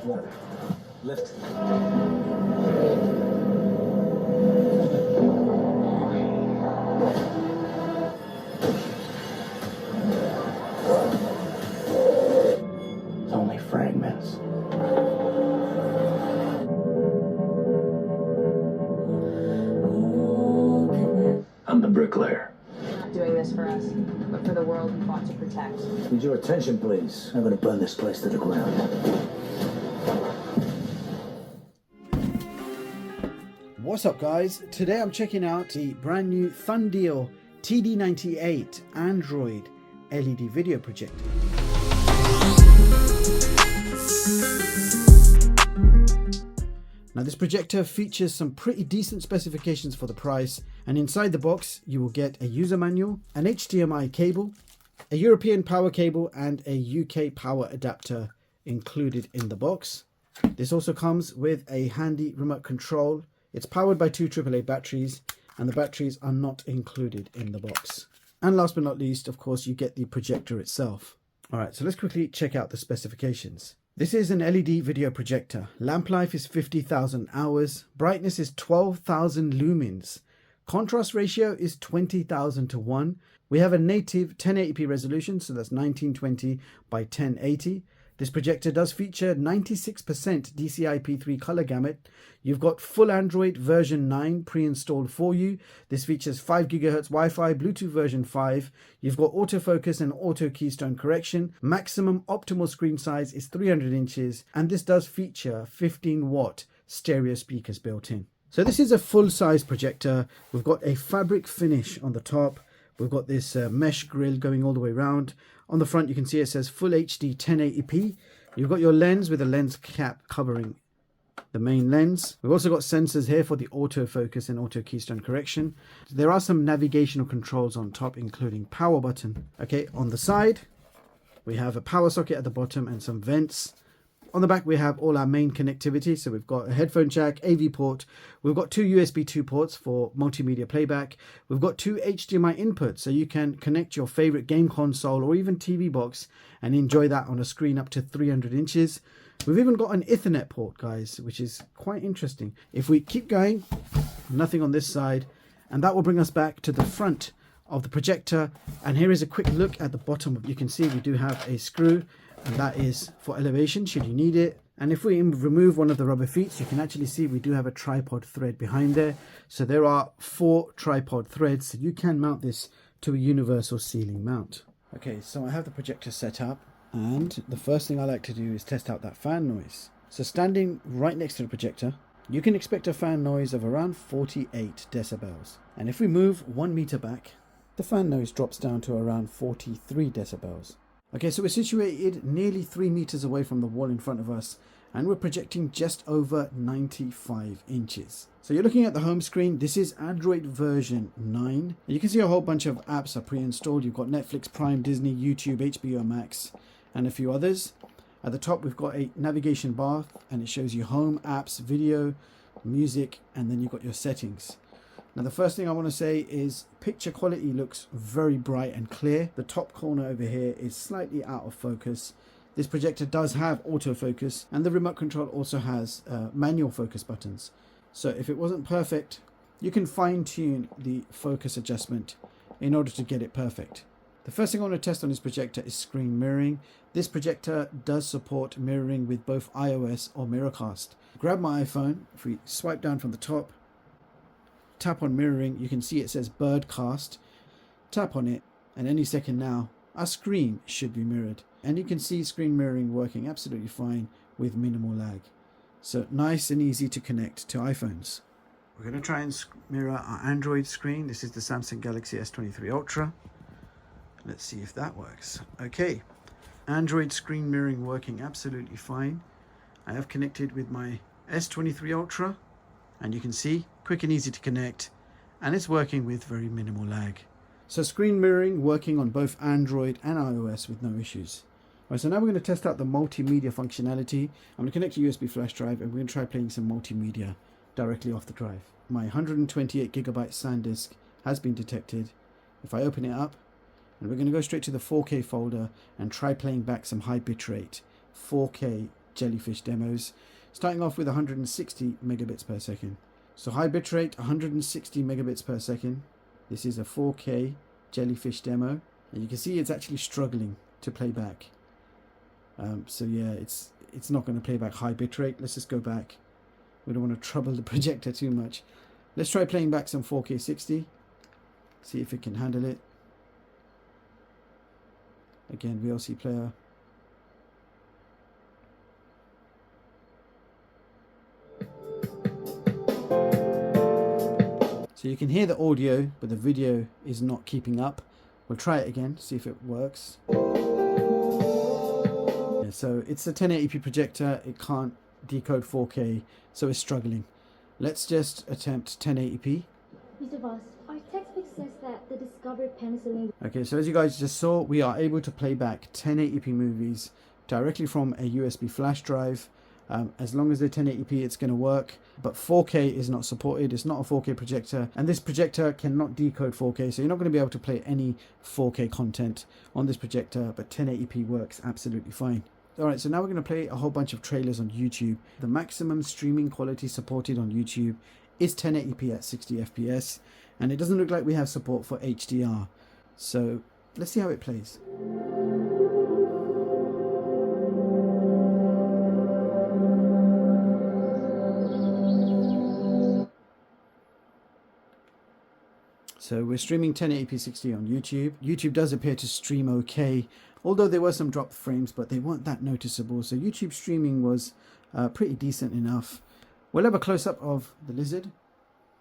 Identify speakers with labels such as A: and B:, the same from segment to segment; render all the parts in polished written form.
A: Whoa. Lift. It's only fragments. I'm the bricklayer.
B: Not doing this for us, but for the world we fought to protect.
A: Need your attention, please. I'm gonna burn this place to the ground.
C: What's up, guys? Today I'm checking out the brand new Thundeal TD98 Android LED video projector. Now this projector features some pretty decent specifications for the price, and inside the box you will get a user manual, an HDMI cable, a European power cable and a UK power adapter included in the box. This also comes with a handy remote control. It's powered by two AAA batteries, and the batteries are not included in the box. And last but not least, of course, you get the projector itself. Alright, so let's quickly check out the specifications. This is an LED video projector. Lamp life is 50,000 hours. Brightness is 12,000 lumens. Contrast ratio is 20,000 to 1. We have a native 1080p resolution, so that's 1920 by 1080. This projector does feature 96% DCI-P3 color gamut. You've got full Android version 9 pre-installed for you. This features 5 GHz Wi-Fi, Bluetooth version 5. You've got autofocus and auto keystone correction. Maximum optimal screen size is 300 inches. And this does feature 15-watt stereo speakers built in. So this is a full-size projector. We've got a fabric finish on the top. We've got this mesh grille going all the way around. On the front, you can see it says Full HD 1080p. You've got your lens with a lens cap covering the main lens. We've also got sensors here for the autofocus and auto keystone correction. There are some navigational controls on top, including power button. Okay, on the side, we have a power socket at the bottom and some vents. On the back, we have all our main connectivity. So we've got a headphone jack, AV port. We've got two USB 2 ports for multimedia playback. We've got two HDMI inputs, so you can connect your favorite game console or even TV box and enjoy that on a screen up to 300 inches. We've even got an Ethernet port, guys, which is quite interesting. If we keep going, nothing on this side, and that will bring us back to the front of the projector. And here is a quick look at the bottom. You can see we do have a screw, and that is for elevation should you need it. And if we remove one of the rubber feet, you can actually see we do have a tripod thread behind there. So there are 4 tripod threads, so you can mount this to a universal ceiling mount. Okay, so I have the projector set up, and the first thing I like to do is test out that fan noise. So standing right next to the projector, you can expect a fan noise of around 48 decibels. And if we move 1 meter back, the fan noise drops down to around 43 decibels. Okay, so we're situated nearly 3 meters away from the wall in front of us, and we're projecting just over 95 inches. So you're looking at the home screen. This is Android version 9. You can see a whole bunch of apps are pre-installed. You've got Netflix, Prime, Disney, YouTube, HBO Max, and a few others. At the top, we've got a navigation bar, and it shows you home, apps, video, music, and then you've got your settings. Now the first thing I want to say is picture quality looks very bright and clear. The top corner over here is slightly out of focus. This projector does have autofocus, and the remote control also has manual focus buttons. So if it wasn't perfect, you can fine tune the focus adjustment in order to get it perfect. The first thing I want to test on this projector is screen mirroring. This projector does support mirroring with both iOS or Miracast. Grab my iPhone. If we swipe down from the top, tap on mirroring, you can see it says Birdcast. Tap on it, and any second now, our screen should be mirrored. And you can see screen mirroring working absolutely fine with minimal lag. So nice and easy to connect to iPhones. We're going to try and mirror our Android screen. This is the Samsung Galaxy S23 Ultra. Let's see if that works. Okay, Android screen mirroring working absolutely fine. I have connected with my S23 Ultra, and you can see quick and easy to connect, and it's working with very minimal lag. So screen mirroring working on both Android and iOS with no issues. Alright, so now we're going to test out the multimedia functionality. I'm going to connect a USB flash drive, and we're going to try playing some multimedia directly off the drive. My 128GB SanDisk has been detected. If I open it up, and we're going to go straight to the 4K folder and try playing back some high bitrate 4K jellyfish demos, starting off with 160 megabits per second. So high bitrate, 160 megabits per second. This is a 4K jellyfish demo, and you can see it's actually struggling to play back. So yeah, it's not going to play back high bitrate. Let's just go back. We don't want to trouble the projector too much. Let's try playing back some 4K 60. See if it can handle it. Again, VLC player. So you can hear the audio, but the video is not keeping up. We'll try it again, see if it works. Yeah, so it's a 1080p projector. It can't decode 4K, so it's struggling. Let's just attempt 1080p.
D: Mr. Voss, our textbook says that the discovered penicillin...
C: Okay, so as you guys just saw, we are able to play back 1080p movies directly from a USB flash drive. As long as they're 1080p, it's going to work. But 4K is not supported. It's not a 4K projector. And this projector cannot decode 4K. So you're not going to be able to play any 4K content on this projector. But 1080p works absolutely fine. Alright, so now we're going to play a whole bunch of trailers on YouTube. The maximum streaming quality supported on YouTube is 1080p at 60 FPS. And it doesn't look like we have support for HDR. So let's see how it plays. So we're streaming 1080p 60 on YouTube. YouTube does appear to stream okay, although there were some dropped frames, but they weren't that noticeable. So YouTube streaming was pretty decent enough. We'll have a close-up of the lizard.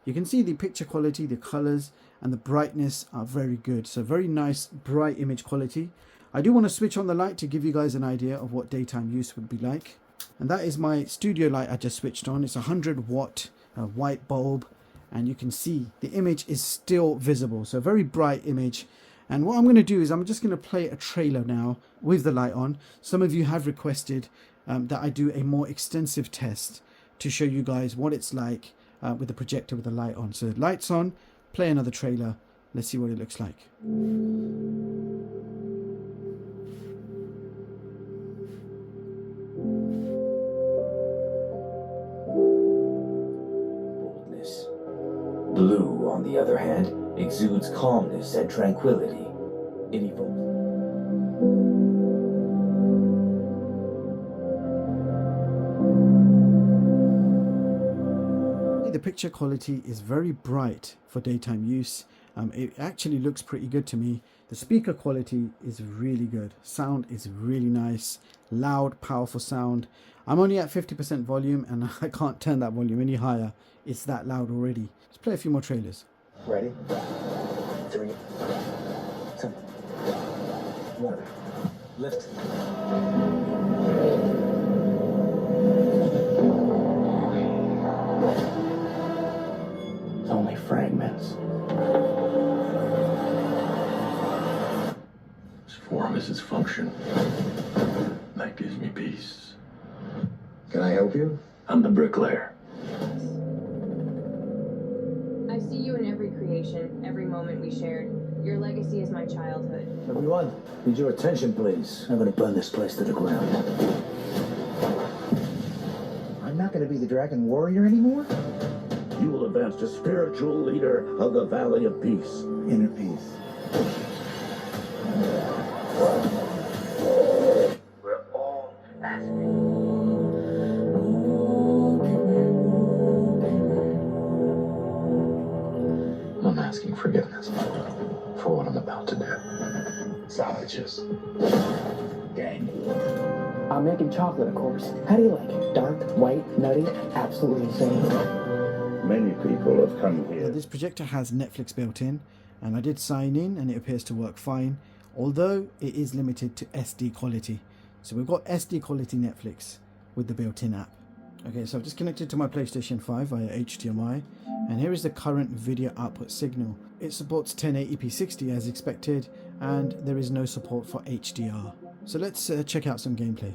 C: You can see the picture quality, the colors, and the brightness are very good. So very nice, bright image quality. I do want to switch on the light to give you guys an idea of what daytime use would be like. And that is my studio light I just switched on. It's a 100-watt white bulb. And you can see the image is still visible, so very bright image. And what I'm going to do is I'm just going to play a trailer now with the light on. Some of you have requested that I do a more extensive test to show you guys what it's like with the projector with the light on. So lights on, play another trailer, let's see what it looks like.
A: Blue, on the other hand, exudes calmness and tranquility. It evokes...
C: The picture quality is very bright for daytime use. It actually looks pretty good to me. The speaker quality is really good. Sound is really nice. Loud, powerful sound. I'm only at 50% volume and I can't turn that volume any higher. It's that loud already. Let's play a few more trailers.
A: Ready? 3, 2, 1. Lift. It's only fragments. Its form is its function. That gives me peace. Can I help you? I'm the bricklayer.
B: I see you in every creation, every moment we shared. Your legacy is my childhood.
A: Everyone, need your attention, please. I'm gonna burn this place to the ground.
E: I'm not going to be the Dragon Warrior anymore?
F: You will advance to spiritual leader of the Valley of Peace.
E: Inner peace.
A: We're all asking. I'm asking forgiveness for what I'm about to do. Savages. Gang.
G: I'm making chocolate, of course. How do you like it? Dark, white, nutty, absolutely insane.
F: Many people have come here.
C: This projector has Netflix built in, and I did sign in and it appears to work fine, although it is limited to SD quality. So we've got SD quality Netflix with the built-in app. Okay, so I've just connected to my PlayStation 5 via HDMI, and here is the current video output signal. It supports 1080p 60 as expected, and there is no support for HDR. So let's check out some gameplay.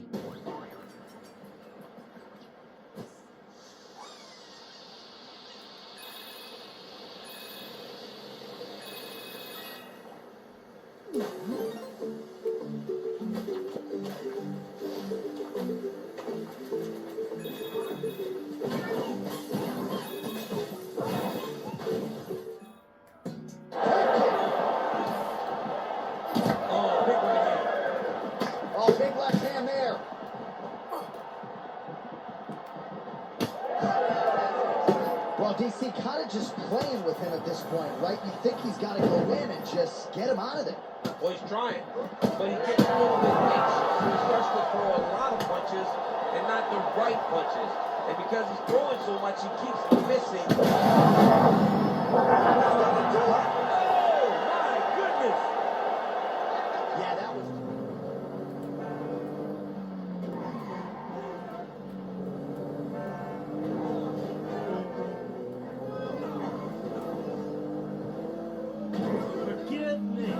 E: Oh, big left hand there. Well, DC kind of just playing with him at this point, right? You think he's got to go in and just get him out of there.
H: Well, he's trying, but he gets a little bit anxious. He starts to throw a lot of punches and not the right punches. And because he's throwing so much, he keeps missing. Oh, my goodness!
E: Yeah, that was...
F: Forgive me.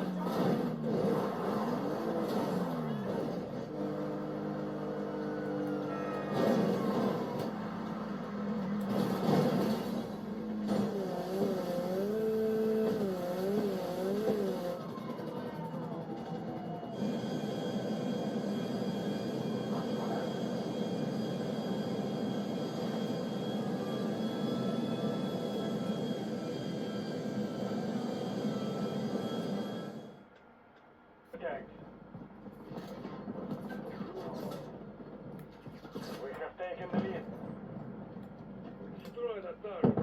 I: We have taken the lead. Destroy the turret.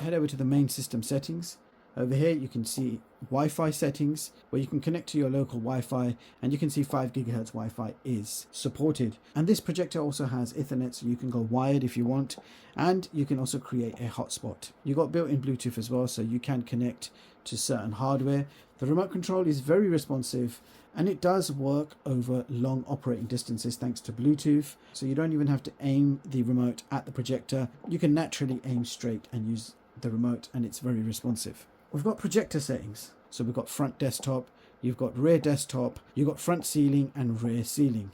C: Head over to the main system settings. Over here you can see Wi-Fi settings, where you can connect to your local Wi-Fi, and you can see 5 GHz Wi-Fi is supported. And this projector also has Ethernet, so you can go wired if you want, and you can also create a hotspot. You got built-in Bluetooth as well, so you can connect to certain hardware. The remote control is very responsive, and it does work over long operating distances thanks to Bluetooth, so you don't even have to aim the remote at the projector. You can naturally aim straight and use the remote, and it's very responsive. We've got projector settings, so we've got front desktop, you've got rear desktop, you've got front ceiling and rear ceiling.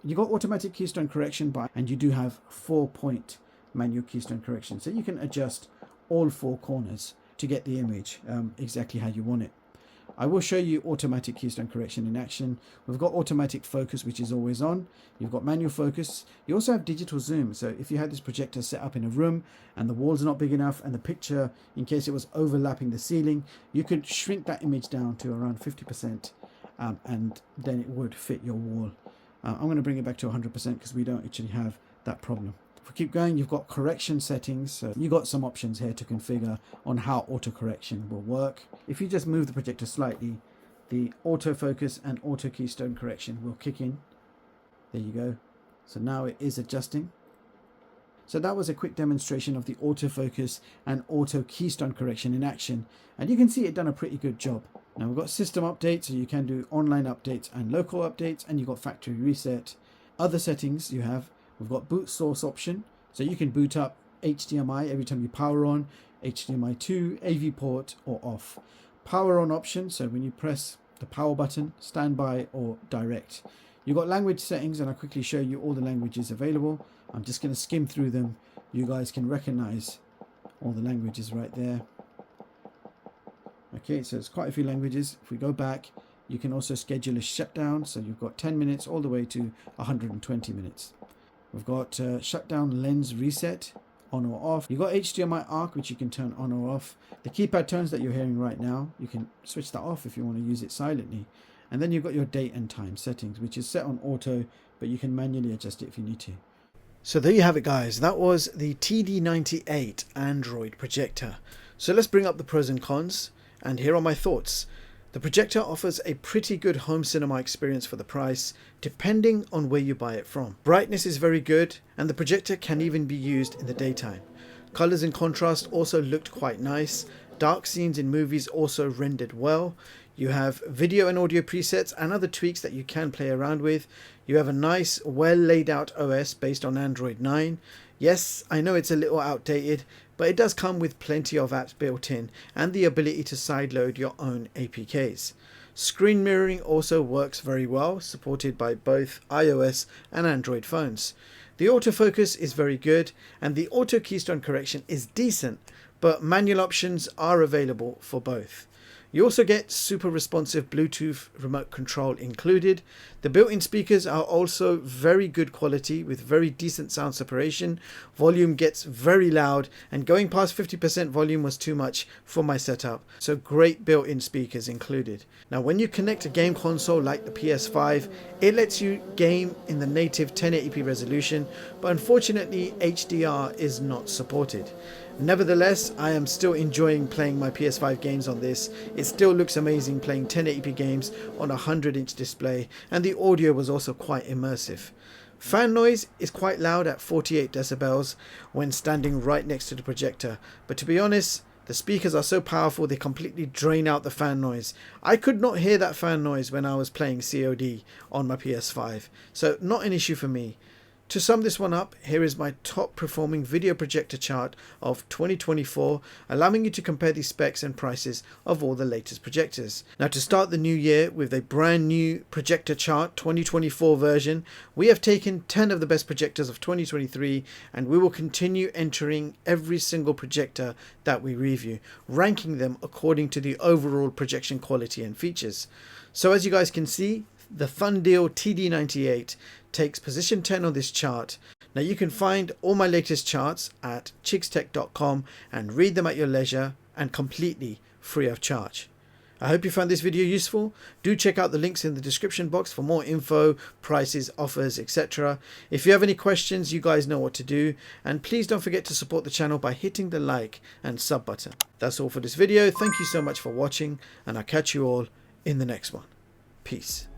C: You've got automatic keystone correction, and you do have 4-point manual keystone correction, so you can adjust all 4 corners to get the image exactly how you want it. I will show you automatic keystone correction in action. We've got automatic focus, which is always on. You've got manual focus. You also have digital zoom. So if you had this projector set up in a room and the wall's not big enough, and the picture, in case it was overlapping the ceiling, you could shrink that image down to around 50%, and then it would fit your wall. I'm going to bring it back to 100% because we don't actually have that problem. If we keep going, you've got correction settings. So you've got some options here to configure on how auto correction will work. If you just move the projector slightly, the autofocus and auto keystone correction will kick in. There you go. So now it is adjusting. So that was a quick demonstration of the autofocus and auto keystone correction in action. And you can see it done a pretty good job. Now we've got system updates, so you can do online updates and local updates, and you've got factory reset. Other settings you have, we've got boot source option, so you can boot up HDMI every time you power on, HDMI 2, AV port or off. Power on option, so when you press the power button, standby or direct. You've got language settings, and I'll quickly show you all the languages available. I'm just going to skim through them. You guys can recognize all the languages right there. Okay, so there's quite a few languages. If we go back, you can also schedule a shutdown, so you've got 10 minutes all the way to 120 minutes. We've got shutdown lens reset, on or off. You've got HDMI arc, which you can turn on or off. The keypad tones that you're hearing right now, you can switch that off if you want to use it silently. And then you've got your date and time settings, which is set on auto, but you can manually adjust it if you need to. So there you have it, guys. That was the TD98 Android projector. So let's bring up the pros and cons, and here are my thoughts. The projector offers a pretty good home cinema experience for the price, depending on where you buy it from. Brightness is very good, and the projector can even be used in the daytime. Colors and contrast also looked quite nice. Dark scenes in movies also rendered well. You have video and audio presets and other tweaks that you can play around with. You have a nice, well laid out OS based on Android 9. Yes, I know it's a little outdated, but it does come with plenty of apps built in and the ability to sideload your own APKs. Screen mirroring also works very well, supported by both iOS and Android phones. The autofocus is very good and the auto keystone correction is decent, but manual options are available for both. You also get super responsive Bluetooth remote control included. The built-in speakers are also very good quality with very decent sound separation. Volume gets very loud and going past 50% volume was too much for my setup. So great built-in speakers included. Now when you connect a game console like the PS5, it lets you game in the native 1080p resolution, but unfortunately HDR is not supported. Nevertheless, I am still enjoying playing my PS5 games on this. It still looks amazing playing 1080p games on a 100-inch display, and the audio was also quite immersive. Fan noise is quite loud at 48 decibels when standing right next to the projector, but to be honest, the speakers are so powerful they completely drain out the fan noise. I could not hear that fan noise when I was playing COD on my PS5, so not an issue for me. To sum this one up, here is my top performing video projector chart of 2024, allowing you to compare the specs and prices of all the latest projectors. Now to start the new year with a brand new projector chart 2024 version, we have taken 10 of the best projectors of 2023 and we will continue entering every single projector that we review, ranking them according to the overall projection quality and features. So as you guys can see, the Thundeal TD98 takes position 10 on this chart. Now you can find all my latest charts at chixtech.com and read them at your leisure and completely free of charge. I hope you found this video useful. Do check out the links in the description box for more info, prices, offers, etc. If you have any questions, you guys know what to do, and please don't forget to support the channel by hitting the like and sub button. That's all for this video. Thank you so much for watching and I'll catch you all in the next one. Peace.